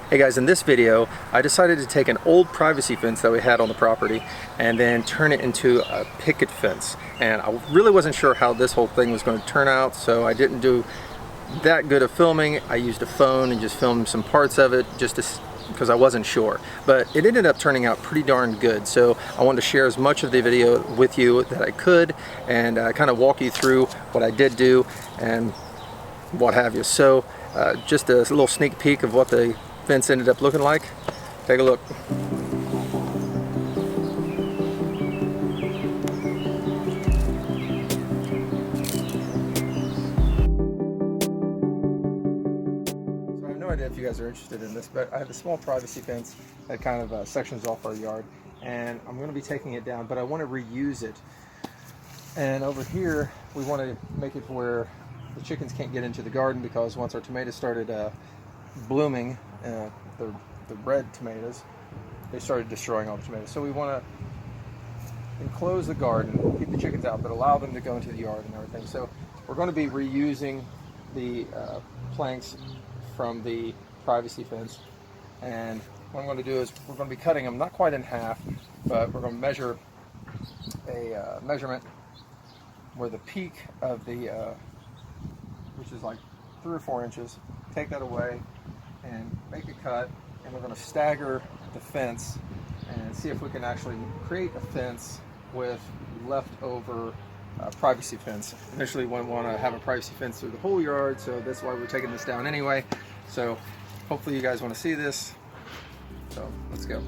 Hey guys, in this video I decided to take an old privacy fence that we had on the property and then turn it into a picket fence. And I really wasn't sure how this whole thing was going to turn out, so I didn't do that good of filming. I used a phone and just filmed some parts of it because I wasn't sure. But it ended up turning out pretty darn good, so I wanted to share as much of the video with you that I could and kind of walk you through what I did do and what have you. So just a little sneak peek of what the fence ended up looking like. Take a look. So I have no idea if you guys are interested in this, but I have a small privacy fence that kind of sections off our yard, and I'm going to be taking it down, but I want to reuse it. And over here we want to make it where the chickens can't get into the garden, because once our tomatoes started blooming, the red tomatoes, they started destroying all the tomatoes. So we want to enclose the garden, keep the chickens out, but allow them to go into the yard and everything. So we're going to be reusing the planks from the privacy fence, and what I'm going to do is we're going to be cutting them not quite in half, but we're going to measure a measurement where the peak of the which is like 3 or 4 inches, take that away and make a cut, and we're going to stagger the fence and see if we can actually create a fence with leftover privacy fence. Initially we want to have a privacy fence through the whole yard, so that's why we're taking this down anyway. So hopefully you guys want to see this, so let's go.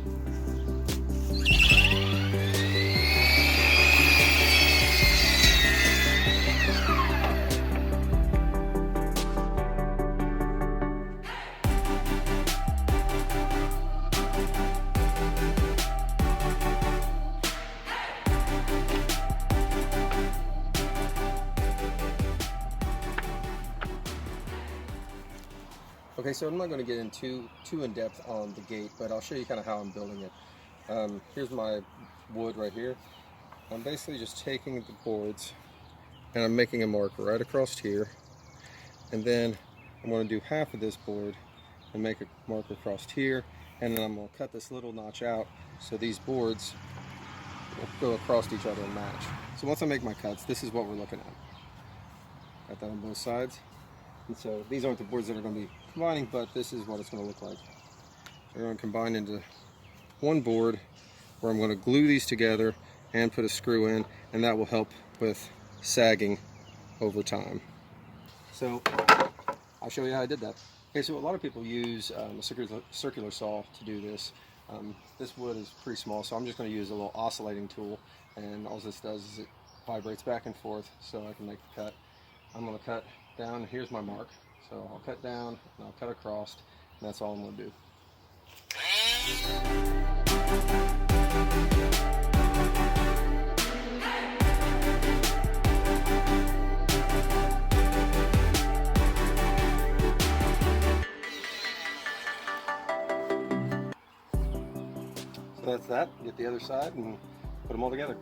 Okay, so I'm not going to get into too in depth on the gate, but I'll show you kind of how I'm building it. Here's my wood right here. I'm basically just taking the boards and I'm making a mark right across here, and then I'm going to do half of this board and make a mark across here, and then I'm going to cut this little notch out so these boards will go across each other and match. So once I make my cuts, this is what we're looking at. Got that on both sides. And so these aren't the boards that are going to be combining, but this is what it's going to look like. So we're going to combine into one board where I'm going to glue these together and put a screw in, and that will help with sagging over time. So I'll show you how I did that. Okay, so a lot of people use a circular saw to do this. This wood is pretty small, so I'm just going to use a little oscillating tool, and all this does is it vibrates back and forth so I can make the cut. I'm going to cut down. Here's my mark, so I'll cut down and I'll cut across, and that's all I'm going to do. So that's that. Get the other side and put them all together.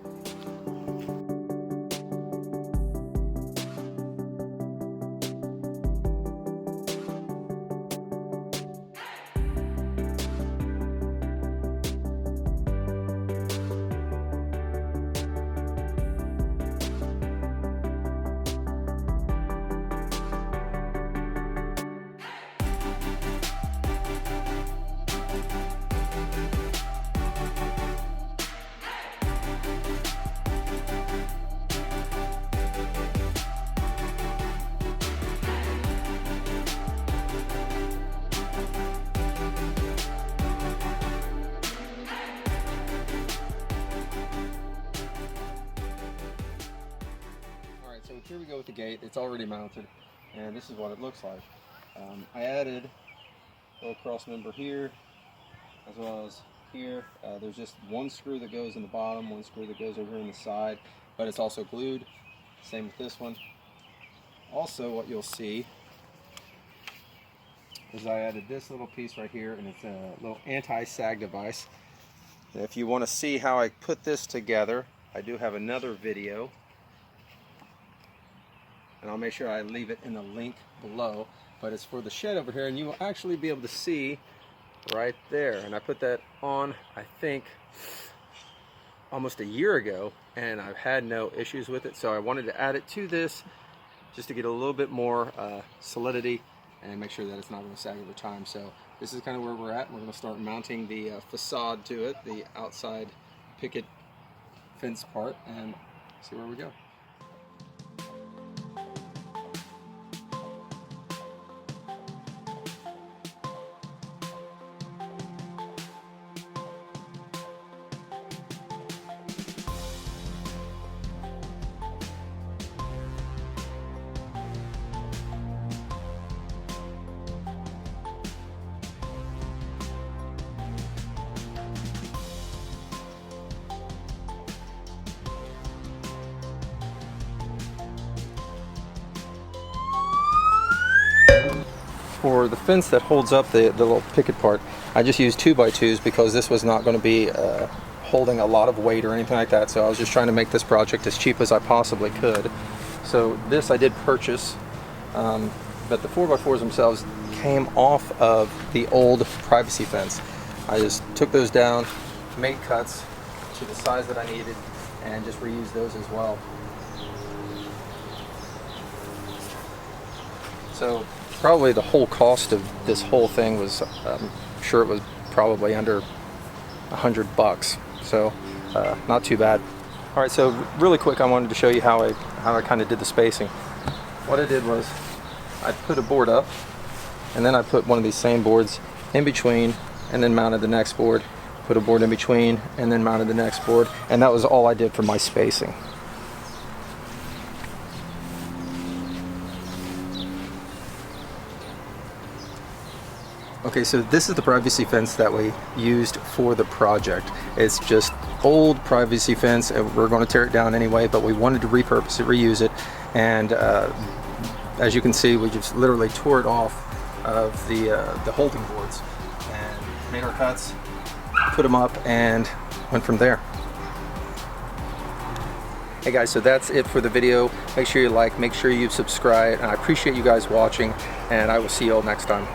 So here we go with the gate. It's already mounted, and this is what it looks like. I added a little cross member here as well as here. There's just one screw that goes in the bottom, one screw that goes over in the side, but it's also glued. Same with this one. Also, what you'll see is I added this little piece right here, and it's a little anti-sag device. And if you want to see how I put this together, I do have another video, and I'll make sure I leave it in the link below, but it's for the shed over here, and you will actually be able to see right there. And I put that on, I think, almost a year ago, and I've had no issues with it. So I wanted to add it to this just to get a little bit more solidity and make sure that it's not going to sag over time. So this is kind of where we're at. We're going to start mounting the facade to it, the outside picket fence part, and see where we go. For the fence that holds up the little picket part, I just used 2x2s because this was not going to be holding a lot of weight or anything like that. So I was just trying to make this project as cheap as I possibly could. So this I did purchase, but the 4x4s themselves came off of the old privacy fence. I just took those down, made cuts to the size that I needed, and just reused those as well. So probably the whole cost of this whole thing was, I'm sure it was probably under $100. So not too bad. All right, so really quick, I wanted to show you how I kind of did the spacing. What I did was I put a board up, and then I put one of these same boards in between, and then mounted the next board, put a board in between, and then mounted the next board, and that was all I did for my spacing. Okay, so this is the privacy fence that we used for the project. It's just old privacy fence, and we're going to tear it down anyway, but we wanted to repurpose it, reuse it, and as you can see, we just literally tore it off of the holding boards and made our cuts, put them up, and went from there. Hey guys, so that's it for the video. Make sure you like, make sure you subscribe, and I appreciate you guys watching, and I will see you all next time.